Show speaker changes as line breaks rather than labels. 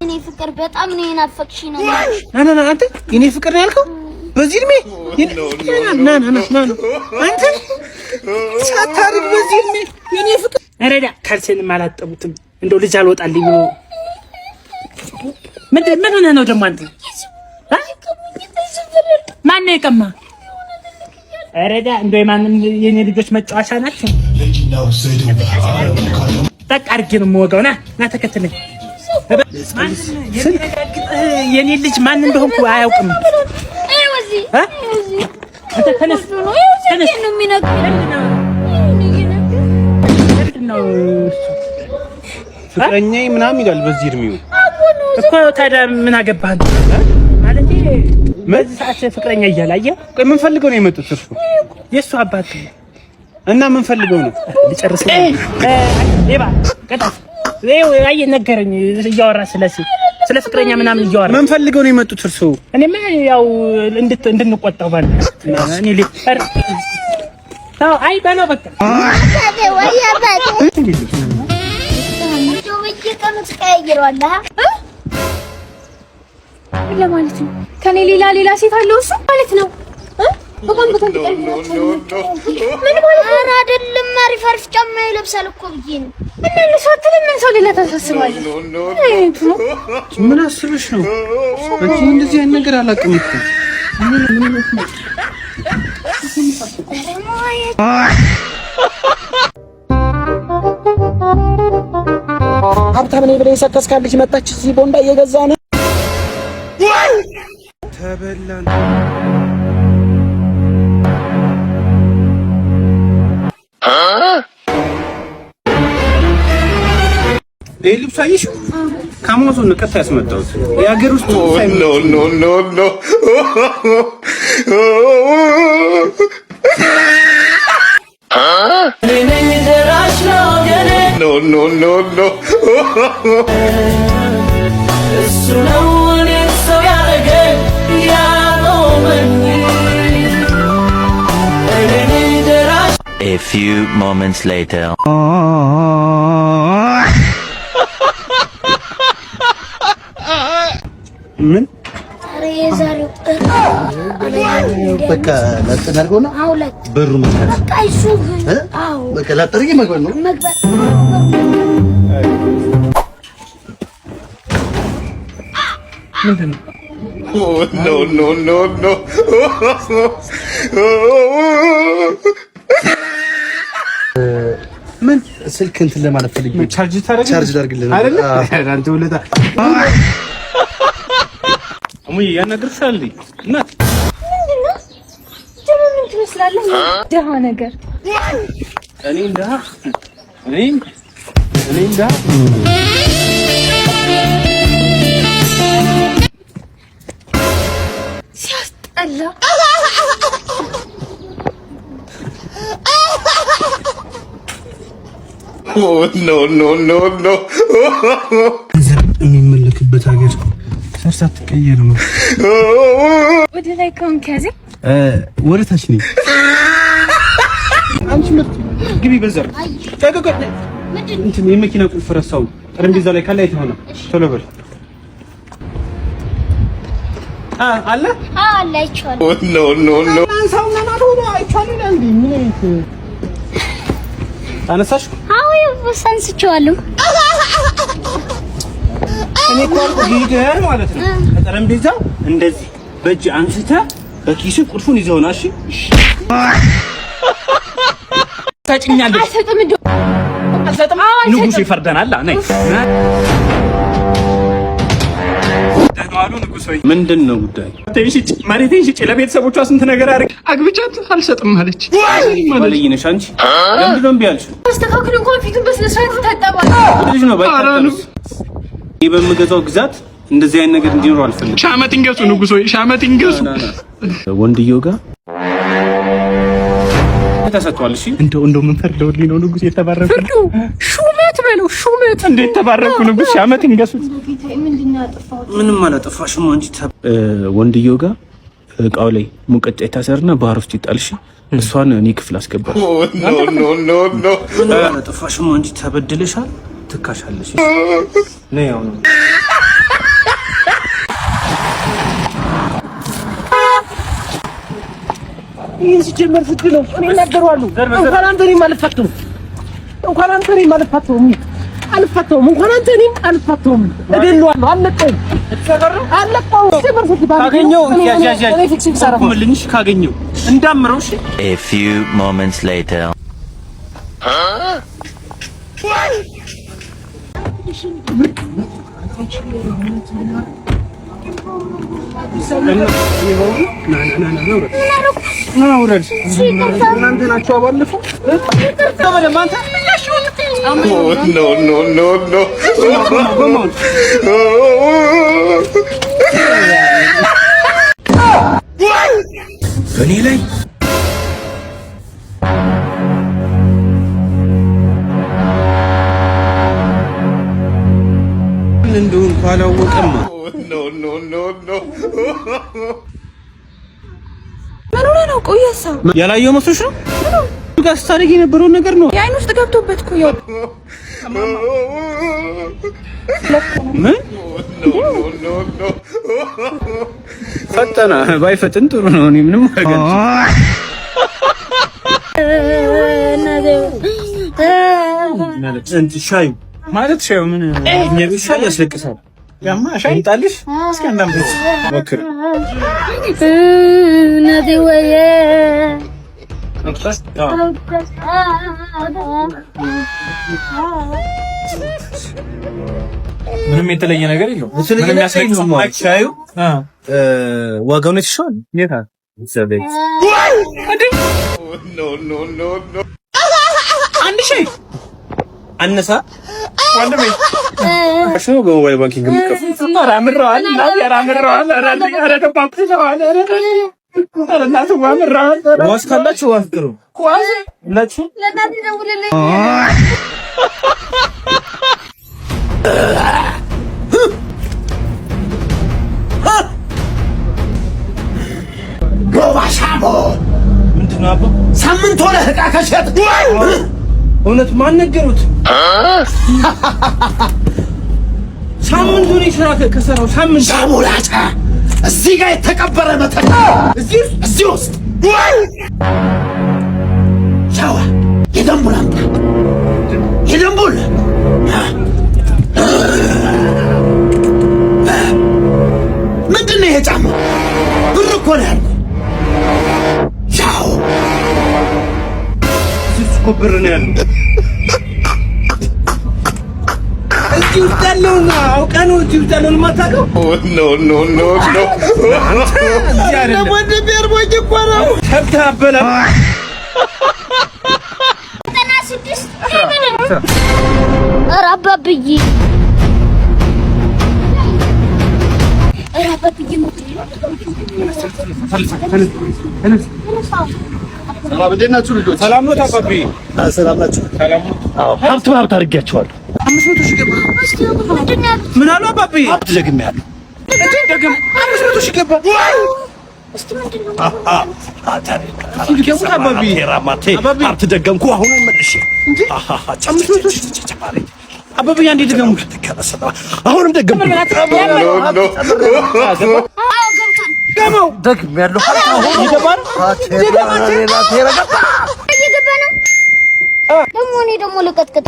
እኔ ፍቅር በጣም ነው የናፈቅሽኝ ነው።
ና አንተ እኔ ፍቅር ነው ያልከው በዚህ እድሜ? ና አንተ ሳታርግ በዚህ እድሜ እኔ ፍቅር አረዳ ካልሰንም አላጠቡትም። እንደው ልጅ አልወጣልኝ ነው። ምን ነው ደግሞ አንተ ማን ነው የቀማ? አረዳ እንደው ማንም የኔ ልጆች መጫወቻ ናቸው። በቃ አድርጌ ነው የምወጋው። ና ተከተለኝ። የኔ ልጅ ማን እንደሆንኩ አያውቅም። ተነስ
ፍቅረኛዬ ምናምን ይላል በዚህ እድሜው
እኮ። ታዲያ ምን አገባህ ማለት በዚህ ሰዓት ፍቅረኛ እያለ አየህ?
ቆይ ምን ፈልገው ነው የመጡት? እርሱ
የእሱ አባት
እና ምን ፈልገው ነው?
ሊጨርስ ሌባ ቀጣፍ አየህ ነገረኝ። እያወራ ስለ ፍቅረኛ ምናምን እያወራ
ምን ፈልገው ነው የመጡት? እርሱ
እኔማ ያው እንድንቆጣው ባል እኔ አይ ባለው በቃ
ለማለት ነው። ከኔ ሌላ ሴት አለው እሱ ማለት ነው። በጣም ምን ማለት ነው? አይደለም አሪፍ ጫማ ይለብሳል እኮ ብዬ ነው። እና ለሷተለ ምን ሰው ሌላ ታሳስባለህ?
ምን አስበሽ ነው? አንቺ እንደዚህ አይነት ነገር አላውቅም እኮ።
ሀብታም ነኝ ብለህ የሰከስካለች መጣች እዚህ ቦንዳ እየገዛ ነው።
ተበላን። ይሄ ልብስ አየሽው? ከአማዞን ነው ቀጥታ ያስመጣሁት። የሀገር ውስጥ ኖ
A few moments later.
ምን
በቃ ላጠናርጎ ነው በሩ መጣ። በቃ ላጠርቂ መግባት ነው
ምንድን ነው? ኖ
ምን ስልክ እንትን ለማለት ፈልጌ
ቻርጅ ታደርግልህ
አይደል?
አንተ ወለታ አሙዬ ያናግርሻል እና
ምንድነው? ደግሞ ምን ትመስላለህ? ደሃ ነገር
እኔ እንዳ
ሲያስጠላ
ኖ የሚመለክበት ሀገር ሰርሳ ትቀየር ነው።
ወደ ላይ ከሆንክ ያዘ
ወደ ታች ነኝ። አንቺ መጥ ግቢ በዘር እንትን የመኪና ቁልፍ ረሳው ጠረጴዛ ላይ ካለ አይተኸው ቶሎ በል አለ
አይቻለሁ።
ኖ አንሳውና ማዶ አይቻለሁ። እንዴ ምን አይነት አነሳሽ?
አዎ ሰንስቼዋለሁ።
እኔ ቆርቆ ሂደህ ማለት ነው። ከጠረጴዛው እንደዚህ በእጅ አንስተህ በኪሱ ቁልፉን ይዘውና እሺ ታጭኛለሽ። አልሰጥም። ንጉሴ ይፈርደናል። ነይ ደህናዋሉ ንጉሴ። ምንድን ነው ጉዳይ? መሬቴን ሽጬ ለቤተሰቦቿ ስንት ነገር አድርግ አግብቻት አልሰጥም አለች። ማለኝ ነሽ አንቺ። ለምንድን ነው እምቢ ያልሽው?
አስተካክል እንኳን ፊቱን በስነ ስርዓት ታጠባል።
ልጅ ነው ባይታጠብ ይሄ በምገዛው ግዛት እንደዚህ አይነት ነገር እንዲኖር አልፈልግም። ሻመት እንገሱ ንጉሶ፣ ሻመት እንገሱ። ወንድየው ጋር ተሰጥቷል። እሺ እንደው ምን ፈርደውልኝ ነው ንጉስ የተባረኩ? ሹመት በለው ሹመት። እንዴት ተባረኩ ንጉስ? ሻመት እንገሱት። ምንም አላጠፋሽም አንቺ። ወንድየው ጋር እቃው ላይ ሙቀጫ የታሰርና ባህር ውስጥ ይጣልሽ። እሷን እኔ ክፍል አስገባል። ኖ አላጠፋሽም አንቺ። ተበድለሻል፣ ትካሻለሽ። ነው ያው ነው
ይሄ ሲጀመር ፍድ ነው። እኔ እናገረዋለሁ። እንኳን አንተ እኔም አልፋተውም። እንኳን አንተ እኔም አልፋተውም። እንኳን አንተ እኔም አልፋተውም። እገለዋለሁ። አለቀው ካገኘው ያያያልሽ ካገኘው እንዳምረው። እሺ
A few moments later.
እናንተ ናችሁ አባለፈው
በእኔ ላይ እንደውን ካላወቀማ
ምን ሆነ ነው? ቆየሳ
ያላየው መስሎሽ ነው? ጋር ስታደርጊ የነበረውን ነገር ነው።
የአይን ውስጥ ገብቶበት እኮ ያው
ምን ፈጠና ባይፈጥን ጥሩ ነው። እኔ ምንም አገር እንት ሻዩ ማለት ሻዩ ምን ሻይ ያስለቅሳል። ያማ ሻይ እንጣልሽ እስኪ አንዳም ብቻ ሞክር
ነዲ ወየ
ምንም የተለየ ነገር የለውም። ምንም ያስለቅስ ሻዩ ዋጋው ነው ይሻል የታ ሰበይ አንድ ሻይ አነሳ ወንድሜ አሽኑ በሞባይል ባንኪንግ ምከፍ አራምራል እና ያራምራል አረ ተባክተዋል አረ እናቱ ዋምራል ዋስ ካላችሁ ዋፍቅሩ ዋስ ለችሁ ለናቲ ደውልልኝ
ጎባሻሞ
ምንድነው አባ
ሳምንት ሆነ ዕቃ ከሸጥ
እውነት ማን ነገሩት? ሳምንቱን ይስራ ከሰራው ሳምንት
ሻሙላጫ እዚህ ጋር የተቀበረ መተት እዚህ ውስጥ ሻዋ የደንቡን አምጣ የደንቡን ምንድን ነው ይሄ ጫማ? ብር እኮ ነው ያልኩህ። ሻው
እኮ ብር ነው ያለው። እዚህ ውስጥ ያለውን አውቀህ ነው እዚህ ውስጥ ያለውን የማታውቀው?
ወንድሜ እርቦኝ እኮ ነው።
ከብተህ አበላ
ኧረ አባብዬ
ሰላም እንዴት ናችሁ ልጆች?
ሰላም ነው ታባቢ?
ሰላም ናችሁ?
ሰላም ነው።
አዎ ሀብት አድርጌያቸዋለሁ።
500 ሺህ ገባ። ምን አሉ አባቢ?
ሀብት ደግሜያለሁ።
ደግም 500 ሺህ ገባ።
ሀብት ደገምኩ። አሁን መልሼ
አባቢ አንዴ ድገሙ።
አሁንም ደገምኩ።
ገባው
ደግሜያለሁ።
ይገባል።
ደግሞ እኔ ደግሞ ልቀጥቅጥ